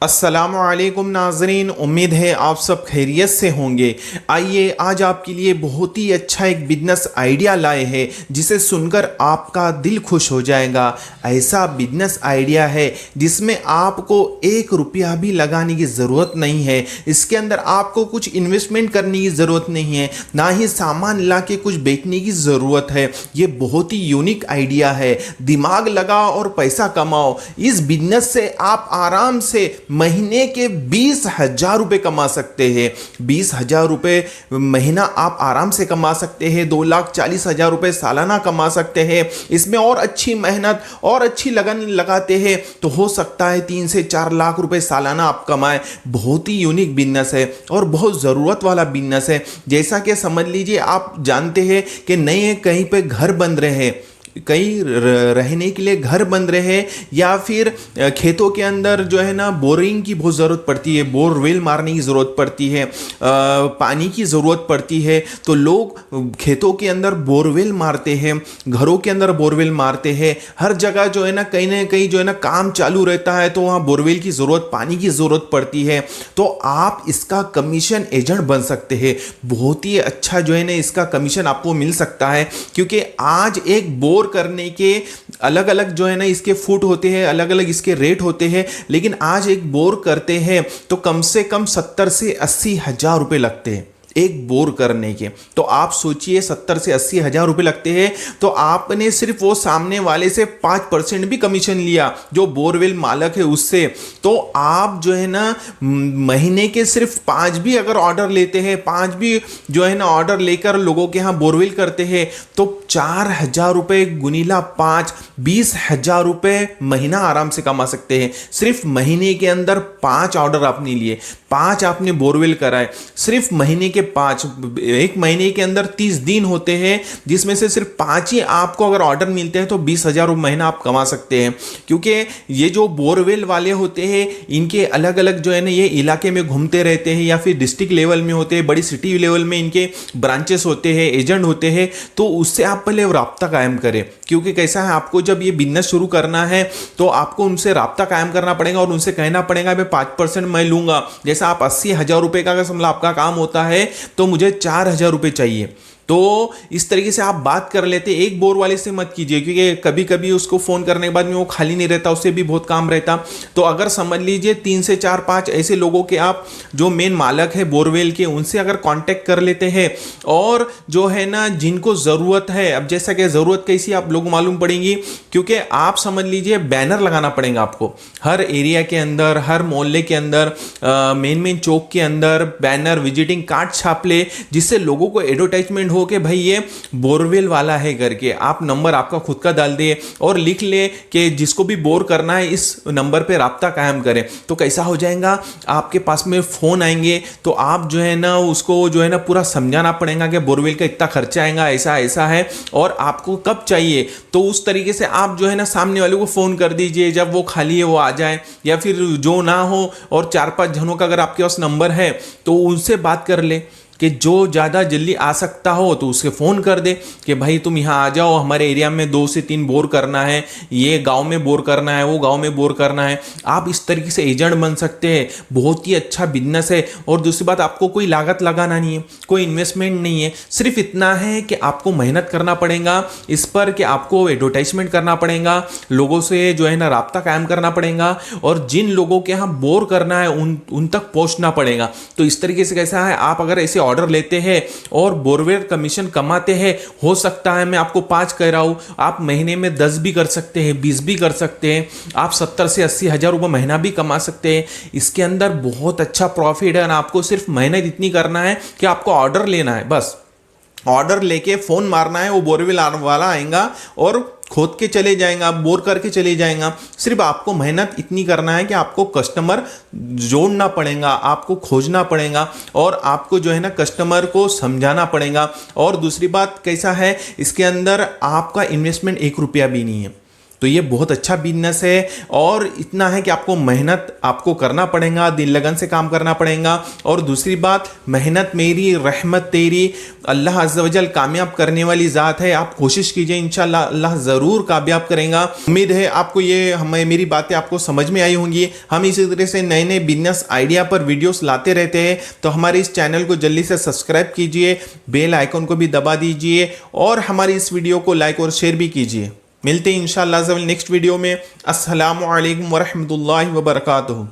अस्सलामुअलैकुम नाज़रीन, उम्मीद है आप सब खैरियत से होंगे। आइए आज आपके लिए बहुत ही अच्छा एक बिजनेस आइडिया लाए हैं जिसे सुनकर आपका दिल खुश हो जाएगा। ऐसा बिजनेस आइडिया है जिसमें आपको 1 रुपया भी लगाने की ज़रूरत नहीं है। इसके अंदर आपको कुछ इन्वेस्टमेंट करने की ज़रूरत नहीं है, ना ही सामान ला के कुछ बेचने की ज़रूरत है। ये बहुत ही यूनिक आइडिया है। दिमाग लगाओ और पैसा कमाओ। इस बिजनेस से आप आराम से महीने के 20,000 रुपये कमा सकते हैं। 20,000 रुपये महीना आप आराम से कमा सकते हैं। 2,40,000 रुपये सालाना कमा सकते हैं। इसमें और अच्छी मेहनत और अच्छी लगन लगाते हैं तो हो सकता है 3 से 4 लाख रुपए सालाना आप कमाएं। बहुत ही यूनिक बिजनेस है और बहुत ज़रूरत वाला बिजनेस है। जैसा कि समझ लीजिए, आप जानते हैं कि नए कहीं पे घर बन रहे हैं, कहीं रहने के लिए घर बन रहे हैं, या फिर खेतों के अंदर जो है ना बोरिंग की बहुत ज़रूरत पड़ती है, बोरवेल मारने की ज़रूरत पड़ती है, पानी की ज़रूरत पड़ती है। तो लोग खेतों के अंदर बोरवेल मारते हैं, घरों के अंदर बोरवेल मारते हैं। हर जगह जो है ना कहीं जो है ना काम चालू रहता है तो वहाँ बोरवेल की ज़रूरत, पानी की ज़रूरत पड़ती है। तो आप इसका कमीशन एजेंट बन सकते हैं। बहुत ही अच्छा जो है ना इसका कमीशन आपको मिल सकता है, क्योंकि आज एक बोर करने के अलग अलग जो है ना इसके फुट होते हैं, अलग अलग इसके रेट होते हैं। लेकिन आज एक बोर करते हैं तो कम से कम 70 से 80 हजार रुपए लगते हैं एक बोर करने के। तो आप सोचिए, 70 से 80 हजार रुपये लगते हैं तो आपने सिर्फ वो सामने वाले से 5% भी कमीशन लिया जो बोरवेल मालक है उससे, तो आप जो है ना महीने के सिर्फ 5 भी अगर ऑर्डर लेते हैं, 5 भी जो है ना ऑर्डर लेकर लोगों के यहाँ बोरवेल करते हैं तो 4,000 रुपये गुनीला 5, 20,000 रुपये महीना आराम से कमा सकते हैं। सिर्फ महीने के अंदर 5 ऑर्डर आपने लिए, 5 आपने बोरवेल कराए, सिर्फ महीने के 5, एक महीने के अंदर 30 दिन होते हैं जिसमें से सिर्फ 5 ही आपको अगर ऑर्डर मिलते हैं तो 20,000 रुपये महीना आप कमा सकते हैं। क्योंकि ये जो बोरवेल वाले होते हैं इनके अलग अलग जो है ना ये इलाके में घूमते रहते हैं, या फिर डिस्ट्रिक्ट लेवल में होते हैं, बड़ी सिटी लेवल में इनके ब्रांचेस होते हैं, एजेंट होते हैं। तो उससे आप पहले राब्ता कायम करें, क्योंकि कैसा है, आपको जब ये बिजनेस शुरू करना है तो आपको उनसे राब्ता कायम करना पड़ेगा और उनसे कहना पड़ेगा मैं 5% मैं लूंगा। जैसा आप 80,000 रुपये का अगर समझ आपका काम होता है तो मुझे 4,000 रुपये चाहिए। तो इस तरीके से आप बात कर लेते। एक बोर वाले से मत कीजिए, क्योंकि कभी कभी उसको फ़ोन करने के बाद में वो खाली नहीं रहता, उससे भी बहुत काम रहता। तो अगर समझ लीजिए 3 से 4 5 ऐसे लोगों के आप जो मेन मालक है बोरवेल के, उनसे अगर कांटेक्ट कर लेते हैं और जो है ना जिनको ज़रूरत है, अब जैसा कि ज़रूरत कैसी आप लोग मालूम पड़ेंगी, क्योंकि आप समझ लीजिए बैनर लगाना पड़ेगा आपको हर एरिया के अंदर, हर मोहल्ले के अंदर, मेन चौक के अंदर बैनर, विजिटिंग कार्ड छाप ले, जिससे लोगों को एडवर्टाइजमेंट हो कि भाई ये बोरवेल वाला है करके। आप नंबर आपका खुद का डाल दिए और लिख ले कि जिसको भी बोर करना है इस नंबर पे राब्ता कायम करें। तो कैसा हो जाएगा, आपके पास में फ़ोन आएंगे तो आप जो है ना उसको जो है ना पूरा समझाना पड़ेगा कि बोरवेल का इतना खर्चा आएगा, ऐसा ऐसा है और आपको कब चाहिए। तो उस तरीके से आप जो है ना सामने वाले को फ़ोन कर दीजिए, जब वो खाली है वो आ जाए, या फिर जो ना हो और 4-5 जनों का अगर आपके पास नंबर है तो उनसे बात कर ले कि जो ज़्यादा जल्दी आ सकता हो तो उसके फ़ोन कर दे कि भाई तुम यहाँ आ जाओ, हमारे एरिया में 2 से 3 बोर करना है, ये गांव में बोर करना है, वो गांव में बोर करना है। आप इस तरीके से एजेंट बन सकते हैं। बहुत ही अच्छा बिजनेस है। और दूसरी बात, आपको कोई लागत लगाना नहीं है, कोई इन्वेस्टमेंट नहीं है। सिर्फ इतना है कि आपको मेहनत करना पड़ेगा इस पर, कि आपको एडवर्टाइजमेंट करना पड़ेगा, लोगों से जो है ना राब्ता कायम करना पड़ेगा, और जिन लोगों के यहाँ बोर करना है उन तक पहुँचना पड़ेगा। तो इस तरीके से कैसा है, आप अगर ऐसे ऑर्डर लेते हैं और बोरवेल कमीशन कमाते हैं, हो सकता है मैं आपको 5 कह रहा हूं, आप महीने में 10 भी कर सकते हैं, 20 भी कर सकते हैं, आप 70 से 80 हजार रुपये महीना भी कमा सकते हैं। इसके अंदर बहुत अच्छा प्रॉफिट है। आपको सिर्फ मेहनत इतनी करना है कि आपको ऑर्डर लेना है, बस ऑर्डर लेके फोन मारना है, वो बोरवेल वाला आएगा और खोद के चले जाएगा, बोर करके चले जाएगा। सिर्फ आपको मेहनत इतनी करना है कि आपको कस्टमर जोड़ना पड़ेगा, आपको खोजना पड़ेगा और आपको जो है ना कस्टमर को समझाना पड़ेगा। और दूसरी बात कैसा है, इसके अंदर आपका इन्वेस्टमेंट 1 रुपया भी नहीं है। तो ये बहुत अच्छा बिजनेस है। और इतना है कि आपको मेहनत आपको करना पड़ेगा, दिल लगन से काम करना पड़ेगा। और दूसरी बात, मेहनत मेरी रहमत तेरी, अल्लाह अज़्ज़ वजल कामयाब करने वाली ज़ात है। आप कोशिश कीजिए, इंशाल्लाह अल्लाह ज़रूर कामयाब करेगा। उम्मीद है आपको ये हमें मेरी बातें आपको समझ में आई होंगी। हम इसी तरह से नए नए बिजनेस आइडिया पर वीडियोस लाते रहते हैं। तो हमारे इस चैनल को जल्दी से सब्सक्राइब कीजिए, बेल आइकन को भी दबा दीजिए और हमारी इस वीडियो को लाइक और शेयर भी कीजिए। मिलते हैं इंशाअल्लाह नेक्स्ट वीडियो में। अस्सलामु अलैकुम वरहमतुल्लाहि वबरकातुहू।